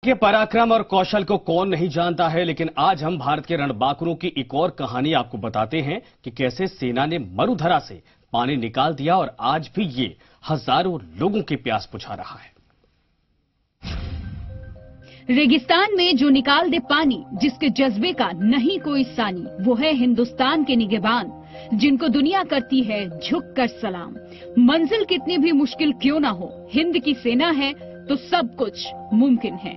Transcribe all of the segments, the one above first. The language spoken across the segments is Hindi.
के पराक्रम और कौशल को कौन नहीं जानता है, लेकिन आज हम भारत के रणबांकुरों की एक और कहानी आपको बताते हैं कि कैसे सेना ने मरुधरा से पानी निकाल दिया और आज भी ये हजारों लोगों की प्यास बुझा रहा है। रेगिस्तान में जो निकाल दे पानी, जिसके जज्बे का नहीं कोई सानी, वो है हिंदुस्तान के निगहबान, जिनको दुनिया करती है झुककर सलाम। मंजिल कितनी भी मुश्किल क्यों ना हो, हिंद की सेना है तो सब कुछ मुमकिन है।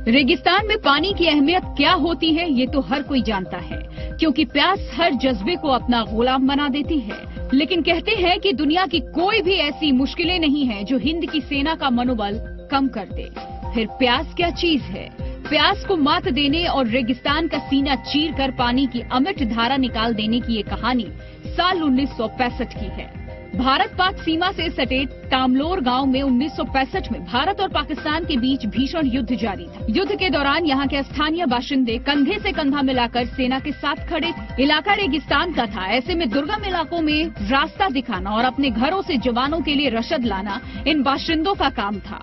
रेगिस्तान में पानी की अहमियत क्या होती है ये तो हर कोई जानता है, क्योंकि प्यास हर जज्बे को अपना गुलाम बना देती है। लेकिन कहते हैं कि दुनिया की कोई भी ऐसी मुश्किलें नहीं है जो हिंद की सेना का मनोबल कम कर दे। फिर प्यास क्या चीज है? प्यास को मात देने और रेगिस्तान का सीना चीर कर पानी की अमिट धारा निकाल देने की ये कहानी साल 1965 की है। भारत पाक सीमा से सटे तामलोर गांव में 1965 में भारत और पाकिस्तान के बीच भीषण युद्ध जारी था। युद्ध के दौरान यहां के स्थानीय बाशिंदे कंधे से कंधा मिलाकर सेना के साथ खड़े थे। इलाका रेगिस्तान का था, ऐसे में दुर्गम इलाकों में रास्ता दिखाना और अपने घरों से जवानों के लिए रसद लाना इन बाशिंदों का काम था।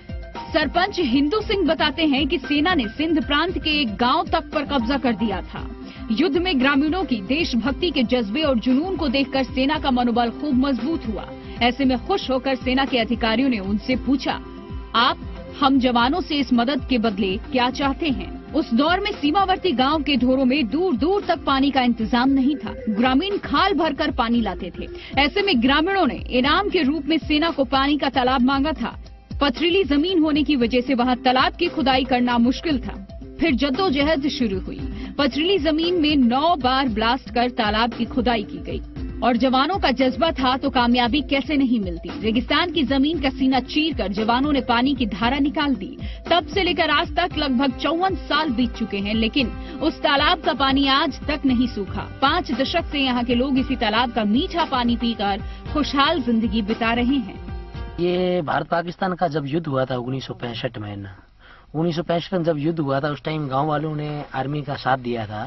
सरपंच हिंदू सिंह बताते हैं कि सेना ने सिंध प्रांत के एक गांव तक पर कब्जा कर दिया था। युद्ध में ग्रामीणों की देशभक्ति के जज्बे और जुनून को देखकर सेना का मनोबल खूब मजबूत हुआ। ऐसे में खुश होकर सेना के अधिकारियों ने उनसे पूछा, आप हम जवानों से इस मदद के बदले क्या चाहते हैं? उस दौर में सीमावर्ती गांव के ढोरों में दूर दूर तक पानी का इंतजाम नहीं था। ग्रामीण खाल भरकर पानी लाते थे। ऐसे में ग्रामीणों ने इनाम के रूप में सेना को पानी का तालाब मांगा था। पथरीली जमीन होने की वजह से वहां तालाब की खुदाई करना मुश्किल था। फिर जद्दोजहद शुरू हुई। पथरीली जमीन में 9 बार ब्लास्ट कर तालाब की खुदाई की गई और जवानों का जज्बा था तो कामयाबी कैसे नहीं मिलती। रेगिस्तान की जमीन का सीना चीरकर जवानों ने पानी की धारा निकाल दी। तब से लेकर आज तक लगभग 54 साल बीत चुके हैं, लेकिन उस तालाब का पानी आज तक नहीं सूखा। 5 दशक से यहाँ के लोग इसी तालाब का मीठा पानी पीकर खुशहाल जिंदगी बिता रहे हैं। ये भारत पाकिस्तान का जब युद्ध हुआ था 1965 में 1965 में जब युद्ध हुआ था, उस टाइम गांव वालों ने आर्मी का साथ दिया था।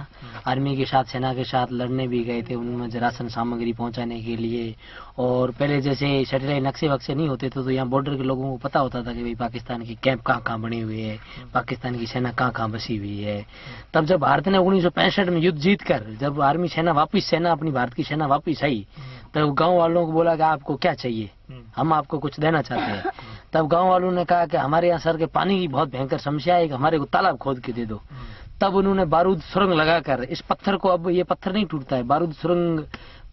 आर्मी के साथ, सेना के साथ लड़ने भी गए थे, उनमें राशन सामग्री पहुंचाने के लिए। और पहले जैसे सैटेलाइट नक्शे वक्शे नहीं होते थे तो यहाँ बॉर्डर के लोगों को पता होता था कि भाई पाकिस्तान के कैंप कहाँ बने हुए है, पाकिस्तान की सेना कहाँ बसी हुई है। तब जब भारत ने 1965 में युद्ध जीत कर जब आर्मी सेना अपनी भारत की सेना वापिस आई, तब गाँव वालों को बोला कि आपको क्या चाहिए, हम आपको कुछ देना चाहते हैं। तब गांव वालों ने कहा कि हमारे यहाँ सर के पानी की बहुत भयंकर समस्या है, हमारे को तालाब खोद के दे दो। तब उन्होंने बारूद सुरंग लगाकर इस पत्थर को, अब ये पत्थर नहीं टूटता है, बारूद सुरंग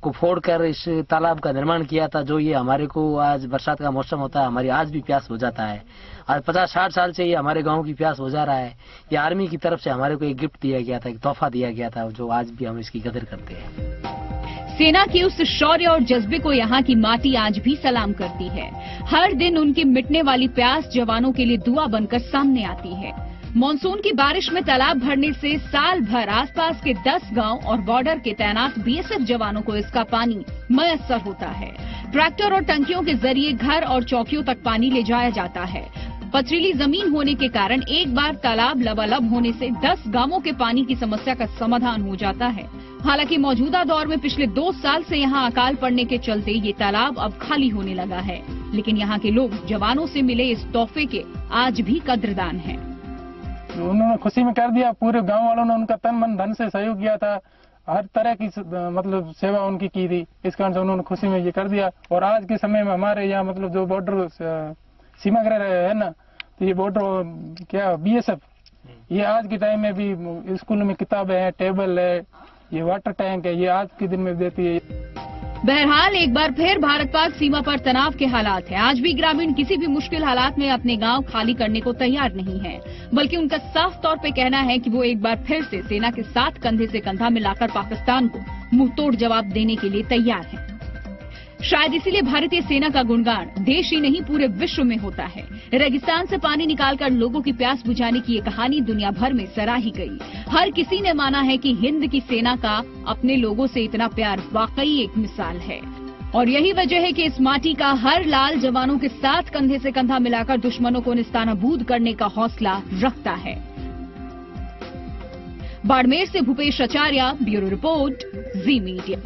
को फोड़कर इस तालाब का निर्माण किया था, जो ये हमारे को आज बरसात का मौसम होता है, हमारी आज भी प्यास हो जाता है। आज 50-60 साल से ये हमारे गाँव की प्यास हो जा रहा है। ये आर्मी की तरफ से हमारे को एक गिफ्ट दिया गया था, एक तोहफा दिया गया था, जो आज भी हम इसकी कदर करते हैं। सेना की उस शौर्य और जज्बे को यहाँ की माटी आज भी सलाम करती है। हर दिन उनकी मिटने वाली प्यास जवानों के लिए दुआ बनकर सामने आती है। मानसून की बारिश में तालाब भरने से साल भर आसपास के 10 गांव और बॉर्डर के तैनात बीएसएफ जवानों को इसका पानी मयस्सर होता है। ट्रैक्टर और टंकियों के जरिए घर और चौकियों तक पानी ले जाया जाता है। पथरीली जमीन होने के कारण एक बार तालाब लबालब होने से 10 गांवों के पानी की समस्या का समाधान हो जाता है। हालांकि मौजूदा दौर में पिछले 2 साल से यहाँ अकाल पड़ने के चलते ये तालाब अब खाली होने लगा है, लेकिन यहाँ के लोग जवानों से मिले इस तोहफे के आज भी कद्रदान हैं। उन्होंने खुशी में कर दिया, पूरे गांव वालों ने उनका तन मन धन से सहयोग किया था, हर तरह की मतलब सेवा उनकी की थी। इस कारण से उन्होंने खुशी में ये कर दिया। और आज के समय में हमारे यहाँ मतलब जो बॉर्डर सीमा ग्रह है ना, तो ये बॉर्डर क्या बीएसएफ, ये आज के टाइम में भी स्कूल में किताबें हैं, टेबल है, ये वाटर टैंक है, ये आज के दिन में देती है। बहरहाल एक बार फिर भारत पाक सीमा पर तनाव के हालात हैं। आज भी ग्रामीण किसी भी मुश्किल हालात में अपने गांव खाली करने को तैयार नहीं है, बल्कि उनका साफ तौर पे कहना है कि वो एक बार फिर से सेना के साथ कंधे से कंधा मिलाकर पाकिस्तान को मुंहतोड़ जवाब देने के लिए तैयार है। शायद इसीलिए भारतीय सेना का गुणगान देश ही नहीं पूरे विश्व में होता है। रेगिस्तान से पानी निकालकर लोगों की प्यास बुझाने की ये कहानी दुनिया भर में सराही गई। हर किसी ने माना है कि हिंद की सेना का अपने लोगों से इतना प्यार वाकई एक मिसाल है। और यही वजह है कि इस माटी का हर लाल जवानों के साथ कंधे से कंधा मिलाकर दुश्मनों को निस्तानाबूद करने का हौसला रखता है। बाड़मेर से भूपेश आचार्य, ब्यूरो रिपोर्ट, जी मीडिया।